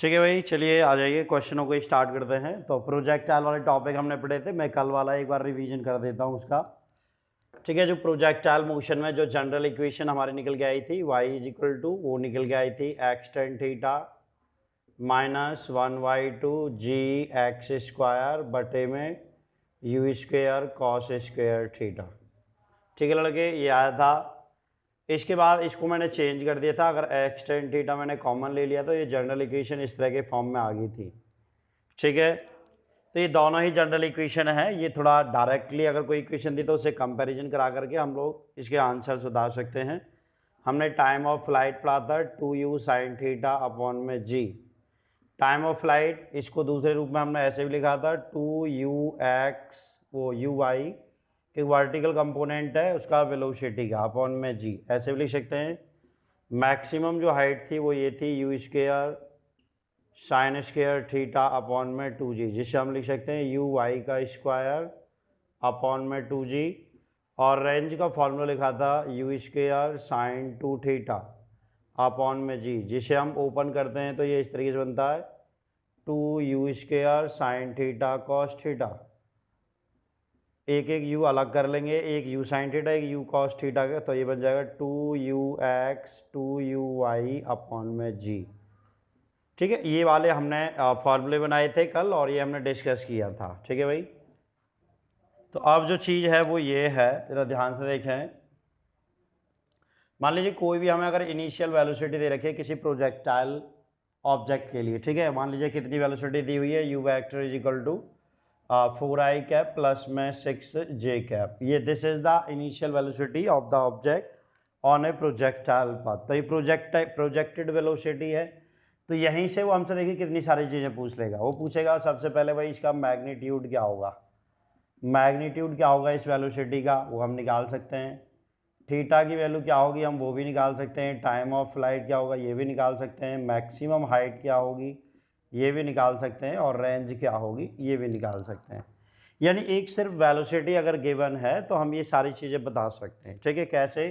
ठीक है भाई, चलिए आ जाइए क्वेश्चनों को स्टार्ट करते हैं। तो प्रोजेक्टाइल वाले टॉपिक हमने पढ़े थे, मैं कल वाला एक बार रिवीजन कर देता हूँ उसका। ठीक है, जो प्रोजेक्टाइल मोशन में जो जनरल इक्वेशन हमारी निकल के आई थी वाई इज इक्वल टू, वो निकल के आई थी एक्स टेन थीटा माइनस 1/2 जी एक्स स्क्वायर बटे में you square cos square theta. ठीक है लड़के, ये आया था। इसके बाद इसको मैंने चेंज कर दिया था, अगर एक्स टेन थीटा मैंने कॉमन ले लिया तो ये जनरल इक्वेशन इस तरह के फॉर्म में आ गई थी। ठीक है, तो ये दोनों ही जनरल इक्वेशन है। ये थोड़ा डायरेक्टली अगर कोई इक्वेशन दी तो उसे कंपैरिजन करा करके हम लोग इसके आंसर सुधार सकते हैं। हमने टाइम ऑफ फ्लाइट पढ़ा था 2u साइन थीटा अपॉन में जी। टाइम ऑफ फ्लाइट इसको दूसरे रूप में हमने ऐसे भी लिखा था 2ux, वो यू वाई कि वर्टिकल कंपोनेंट है उसका वेलोसिटी का अपॉन में जी, ऐसे भी लिख सकते हैं। मैक्सिमम जो हाइट थी वो ये थी you square sine square theta upon में 2g, जिससे हम लिख सकते हैं यू वाई का स्क्वायर अपॉन में 2g। और रेंज का फॉर्मूला लिखा था you square sine 2 theta upon में जी, जिसे हम ओपन करते हैं तो ये इस तरीके से बनता है 2u square sine theta cos theta. एक एक यू अलग कर लेंगे, एक यू साइन थीटा एक यू कॉस थीटा का, तो ये बन जाएगा 2ux 2uy अपॉन में जी। ठीक है, ये वाले हमने फॉर्मूले बनाए थे कल और ये हमने डिस्कस किया था। ठीक है भाई, तो अब जो चीज़ है वो ये है, जरा ध्यान से देखें। मान लीजिए कोई भी हमें अगर इनिशियल वेलोसिटी दे रखी है किसी प्रोजेक्टाइल ऑब्जेक्ट के लिए। ठीक है, मान लीजिए कितनी वेलोसिटी दी हुई है, U vector is equal to 4i cap plus में 6j कैप। ये this is the initial velocity of the object on a projectile path. तो ये प्रोजेक्टेड वेलोसिटी है। तो यहीं से वो हमसे देखिए कितनी सारी चीज़ें पूछ लेगा। वो पूछेगा सबसे पहले भाई इसका मैग्नीट्यूड क्या होगा, मैग्नीट्यूड क्या होगा इस वेलोसिटी का, वो हम निकाल सकते हैं। थीटा की वैल्यू क्या होगी हम वो भी निकाल सकते हैं। टाइम ऑफ फ्लाइट क्या होगा ये भी निकाल सकते हैं। मैक्सिमम हाइट क्या होगी ये भी निकाल सकते हैं। और रेंज क्या होगी ये भी निकाल सकते हैं। यानी एक सिर्फ वेलोसिटी अगर गिवन है तो हम ये सारी चीज़ें बता सकते हैं। ठीक है, कैसे?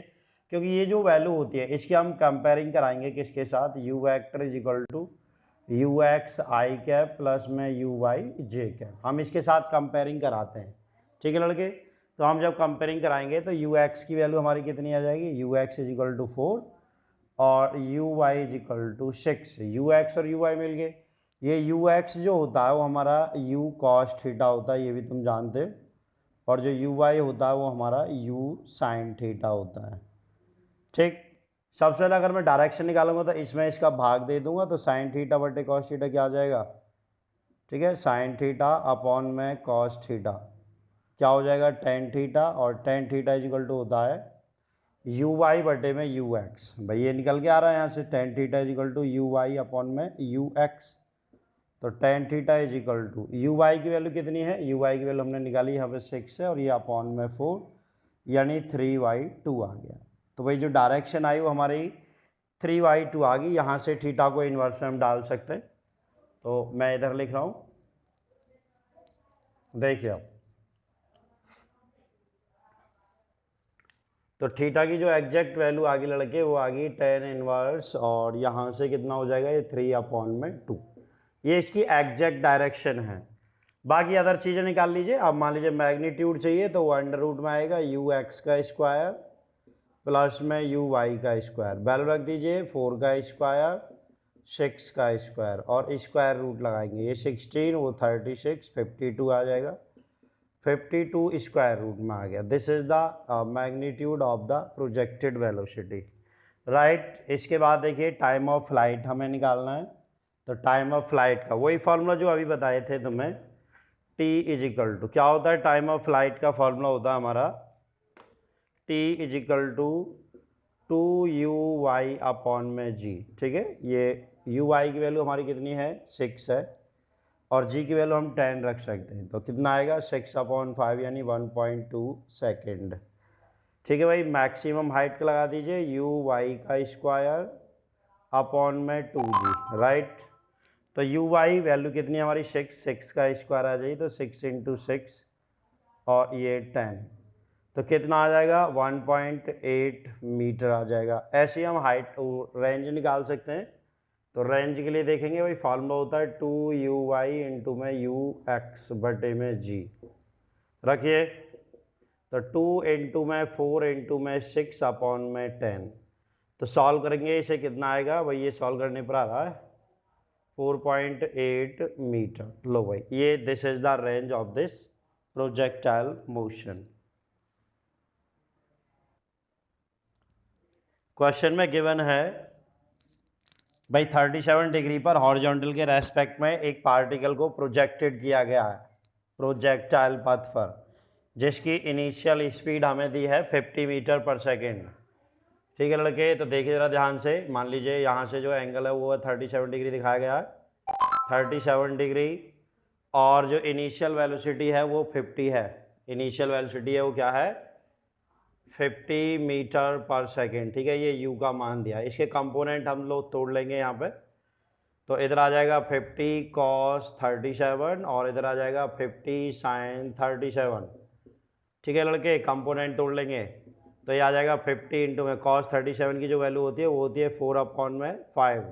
क्योंकि ये जो वैल्यू होती है इसकी हम कंपेयरिंग कराएंगे किसके साथ, U vector is equal to U X I cap plus में यू वाई जे कैप, हम इसके साथ कंपेयरिंग कराते हैं। ठीक है लड़के, तो हम जब कंपेयरिंग कराएंगे तो यू एक्स की वैल्यू हमारी कितनी आ जाएगी, U X is equal to 4 और U Y is equal to 6। U X और यू वाई मिल गए। ये यू एक्स जो होता है वो हमारा यू कॉस थीटा होता है, ये भी तुम जानते हो। और जो यू वाई होता है वो हमारा यू साइन थीटा होता है। ठीक, सबसे पहले अगर मैं डायरेक्शन निकालूंगा तो इसमें इसका भाग दे दूंगा तो साइन थीटा बटे कॉस थीटा क्या आ जाएगा। ठीक है, साइन थीटा अपॉन में कॉस थीटा क्या हो जाएगा, टेन थीटा। और tan theta is equal to होता है यू वाई बटे में यू एक्स। भाई ये निकल के आ रहा है यहाँ से, tan theta is equal to U Y upon में यू एक्स। तो tan theta is equal to U Y की वैल्यू कितनी है, यू वाई की वैल्यू हमने निकाली यहाँ पे 6 है और ये अपॉन में 4 यानी 3/2 आ गया। तो भाई जो डायरेक्शन आई वो हमारी 3/2 आ गई। यहाँ से थीटा को इन्वर्स में हम डाल सकते हैं। तो मैं इधर लिख रहा हूँ, देखिए आप। तो थीटा की जो एग्जैक्ट वैल्यू आ गई लड़के वो आ गई 10 इनवर्स और यहाँ से कितना हो जाएगा ये 3/2। ये इसकी एग्जैक्ट डायरेक्शन है। बाकी अदर चीज़ें निकाल लीजिए। अब मान लीजिए मैग्नीट्यूड चाहिए तो वो अंडर रूट में आएगा यू एक्स का स्क्वायर प्लस में यू वाई का स्क्वायर। वैल्यू रख दीजिए 4 का स्क्वायर 6 का स्क्वायर और स्क्वायर रूट लगाएंगे। ये 16 वो 36 52 आ जाएगा। 52 स्क्वायर रूट में आ गया। This is the magnitude of the projected velocity, right. इसके बाद देखिए टाइम ऑफ फ्लाइट हमें निकालना है। तो टाइम ऑफ फ्लाइट का वही फॉर्मूला जो अभी बताए थे तुम्हें, टी इज इक्वल टू क्या होता है, टाइम ऑफ फ्लाइट का फॉर्मूला होता है हमारा T is equal to 2u/y upon में जी। ठीक है, ये u/y की वैल्यू हमारी कितनी है 6 है और g की वैल्यू हम 10 रख सकते हैं। तो कितना आएगा 6/5 यानी 1.2 सेकेंड। ठीक है भाई, मैक्सिमम हाइट का लगा दीजिए यू वाई का स्क्वायर अपॉन में 2g, राइट। तो यू वाई वैल्यू कितनी है हमारी 6 का स्क्वायर आ जाएगी तो 6 × 6 और ये 10 तो कितना आ जाएगा 1.8 मीटर आ जाएगा। ऐसे ही हम हाइट रेंज निकाल सकते हैं। तो रेंज के लिए देखेंगे भाई फॉर्मूला होता है 2u(y) इंटू में ux बटे में g। रखिए तो 2 इंटू में 4 इंटू में 6 अपॉन में 10। तो सॉल्व करेंगे इसे कितना आएगा भाई, ये सॉल्व करने पर आ रहा है 4.8 मीटर। लो भाई ये this is the range of this projectile motion. Question में गिवन है भाई 37 डिग्री पर हॉरिजॉन्टल के रेस्पेक्ट में एक पार्टिकल को प्रोजेक्टेड किया गया है प्रोजेक्टाइल पथ पर, जिसकी इनिशियल स्पीड हमें दी है 50 मीटर पर सेकेंड। ठीक है लड़के, तो देखिए ज़रा ध्यान से, मान लीजिए यहाँ से जो एंगल है वो 37 डिग्री दिखाया गया है, 37 डिग्री, और जो इनिशियल वेलोसिटी है वो 50 है। इनिशियल वेलोसिटी है वो क्या है 50 मीटर पर सेकेंड। ठीक है, ये u का मान दिया है। इसके कंपोनेंट हम लोग तोड़ लेंगे यहाँ पे, तो इधर आ जाएगा 50 cos 37 और इधर आ जाएगा 50 sin 37। ठीक है लड़के, कंपोनेंट तोड़ लेंगे तो ये आ जाएगा 50 इंटू में cos 37 की जो वैल्यू होती है वो होती है 4/5।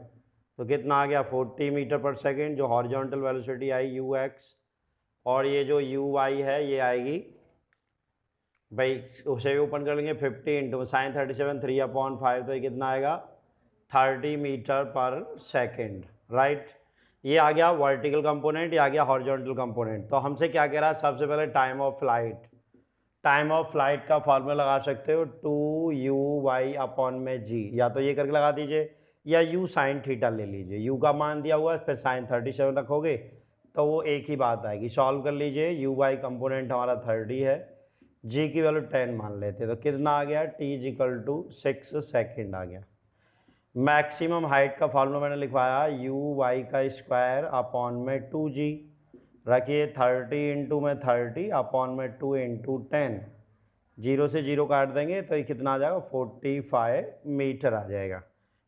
तो कितना आ गया 40 मीटर पर सेकेंड, जो हॉरिजॉन्टल वेलोसिटी आई ux, और ये जो uy है ये आएगी भाई, उसे भी ओपन कर लेंगे 50 इंटू साइन 37 3/5, तो ये कितना आएगा 30 मीटर पर सेकेंड। राइट, ये आ गया वर्टिकल कंपोनेंट, ये आ गया हॉरिजॉन्टल कंपोनेंट। तो हमसे क्या कह रहा है, सबसे पहले time of flight. Time of flight का फॉर्मूला लगा सकते हो 2u(y) अपॉन में g, या तो ये करके लगा दीजिए या u sin थीटा ले लीजिए। u का मान दिया हुआ है, फिर साइन 37 रखोगे तो वो एक ही बात आएगी। सॉल्व कर लीजिए, u(y) कंपोनेंट हमारा 30 है, g की वैल्यू 10 मान लेते हैं, तो कितना आ गया t = 6 सेकेंड आ गया। मैक्सिमम हाइट का फॉर्मूला मैंने लिखवाया u(y) का स्क्वायर अपॉन में 2g। रखिए 30 इंटू में 30 अपॉन में 2 इंटू 10, 0 से 0 काट देंगे तो ये कितना आ जाएगा 45 मीटर आ जाएगा।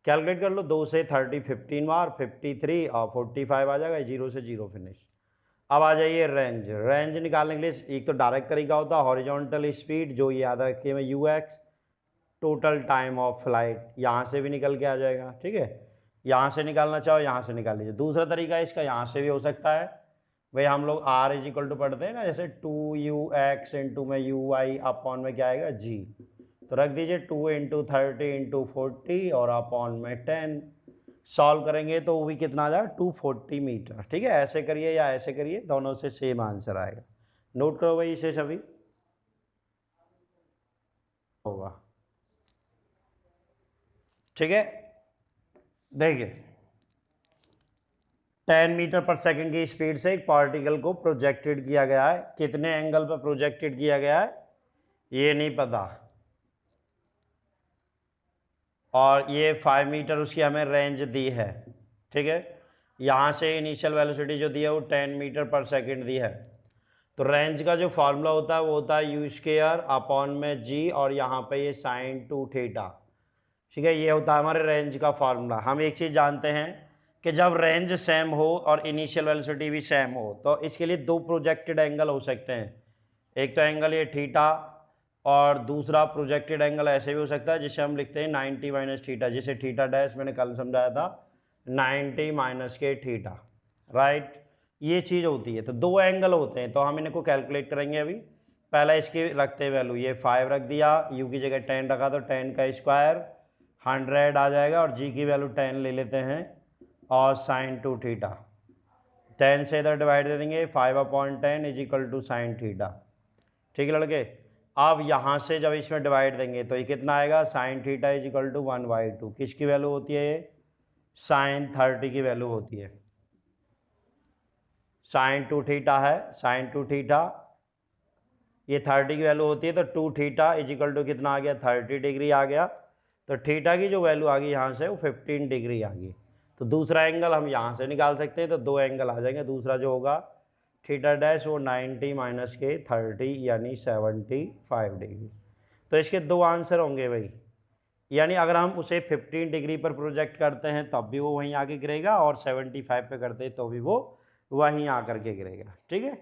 कैलकुलेट कर लो, 2 से 30 15 बार 53 और 45 आ जाएगा, 0 से 0 फिनिश। अब आ जाइए रेंज। रेंज निकालने के लिए एक तो डायरेक्ट तरीका होता है हॉरिजॉन्टल स्पीड, जो याद रखिए मैं ux, total time of flight, यहाँ से भी निकल के आ जाएगा। ठीक है, यहाँ से निकालना चाहो यहाँ से निकाल लीजिए। दूसरा तरीका इसका यहाँ से भी हो सकता है भाई, हम लोग r = पढ़ते हैं ना, जैसे 2ux इंटू में uy अपॉन में क्या आएगा g, तो रख दीजिए 2 इंटू 30 इंटू 40 और अपॉन में 10। सॉल्व करेंगे तो वो भी कितना आ जाएगा 240 मीटर। ठीक है, ऐसे करिए या ऐसे करिए, दोनों से सेम आंसर आएगा। नोट करो भाई इसे सभी, होगा। ठीक है, देखिए 10 मीटर पर सेकंड की स्पीड से एक पार्टिकल को प्रोजेक्टेड किया गया है। कितने एंगल पर प्रोजेक्टेड किया गया है ये नहीं पता, और ये 5 मीटर उसकी हमें रेंज दी है। ठीक है, यहाँ से इनिशियल वेलोसिटी जो दी है वो 10 मीटर पर सेकंड दी है। तो रेंज का जो फार्मूला होता है वो होता है u² अपॉन में g, और यहाँ पे ये sin 2 थीटा। ठीक है, ये होता है हमारे रेंज का फार्मूला। हम एक चीज़ जानते हैं कि जब रेंज सेम हो और इनिशियल वेलोसिटी भी सेम हो तो इसके लिए दो प्रोजेक्टेड एंगल हो सकते हैं। एक तो एंगल ये थीटा, और दूसरा प्रोजेक्टेड एंगल ऐसे भी हो सकता है जिसे हम लिखते हैं 90 माइनस थीटा, जिसे थीटा डैश मैंने कल समझाया था 90 माइनस के थीटा। राइट, ये चीज़ होती है। तो दो एंगल होते हैं, तो हम इनको कैलकुलेट करेंगे अभी। पहला इसकी रखते हैं वैल्यू, ये 5 रख दिया, u की जगह 10 रखा तो 10 का स्क्वायर 100 आ जाएगा, और g की वैल्यू 10 ले लेते हैं, और sin 2 थीटा 10 से इधर डिवाइड दे देंगे, 5/10 = sin थीटा। ठीक है लड़के, अब यहाँ से जब इसमें डिवाइड देंगे तो ये कितना आएगा sin थीटा = 1/2। किसकी वैल्यू होती है ये, sin 30 की वैल्यू होती है। sin 2 थीटा है, sin 2 थीटा ये 30 की वैल्यू होती है, तो 2 थीटा = कितना आ गया 30 डिग्री आ गया। तो थीटा की जो वैल्यू आ गई यहाँ से वो 15 डिग्री आ गई। तो दूसरा एंगल हम यहाँ से निकाल सकते हैं, तो दो एंगल आ जाएंगे। दूसरा जो होगा थीटा डैश वो 90 माइनस के 30 यानी 75 डिग्री। तो इसके दो आंसर होंगे भाई, यानी अगर हम उसे 15 डिग्री पर प्रोजेक्ट करते हैं तब भी वो वहीं आके गिरेगा, और 75 पे करते हैं तो भी वो वहीं आकर के गिरेगा। ठीक है।